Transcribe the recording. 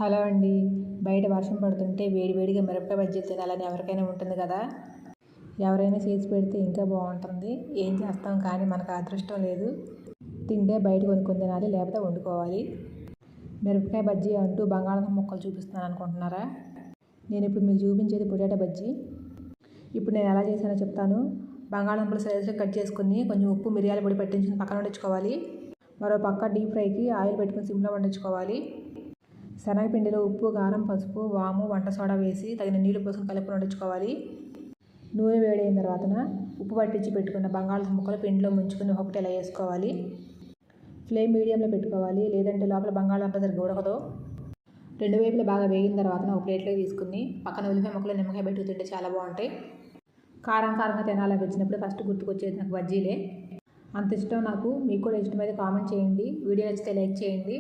Hello అండి. బయట వర్షం పడుతుంటే వేడివేడిగా మిరపకాయ బజ్జీలు తినాలని ఎవరికైనా ఉంటుంది కదా. ఎవరైనా చేసి పెడితే ఇంకా బాగుంటుంది. ఏం చేస్తాం కానీ మనకు అదృష్టం లేదు. తింటే బయట కొనుక్కొని తినాలి, లేకపోతే వండుకోవాలి. మిరపకాయ బజ్జీ అంటూ బంగాళాదుంప ముక్కలు చూపిస్తున్నాను అనుకుంటున్నారా? నేను ఇప్పుడు మీకు చూపించేది పొటాటో బజ్జీ. ఇప్పుడు నేను ఎలా చేశానో చెప్తాను. బంగాళాదుంపలు సైజుగా కట్ చేసుకుని కొంచెం ఉప్పు మిరియాల పొడి పట్టించుకుని పక్కన వండించుకోవాలి. మరో పక్క డీప్ ఫ్రైకి ఆయిల్ పెట్టుకుని సిమ్లో వండించుకోవాలి. శనగపిండిలో ఉప్పు, కారం, పసుపు, వాము, వంట సోడా వేసి తగిన నీళ్లు పోసుకుని కలుపుకొని వండించుకోవాలి. నూనె వేడైన తర్వాత ఉప్పు పట్టించి పెట్టుకున్న బంగాళాదుంప ముక్కలు పిండిలో ముంచుకుని ఒకటి ఇలా వేసుకోవాలి. ఫ్లేమ్ మీడియంలో పెట్టుకోవాలి, లేదంటే లోపల బంగాళాదుంప సరిగ్గా ఉడకదు. రెండు వైపులు బాగా వేగిన తర్వాత ఒక ప్లేట్లోకి తీసుకుని పక్కన ఉల్లిపాయ ముక్కలు, నిమ్మకాయ పెట్టుకు తింటే చాలా బాగుంటాయి. కారంగా తినాలని వచ్చినప్పుడు ఫస్ట్ గుర్తుకొచ్చేది నాకు బజ్జీలే. అంత ఇష్టం నాకు. మీకు కూడా ఇష్టమైతే కామెంట్ చేయండి. వీడియో నచ్చితే లైక్ చేయండి.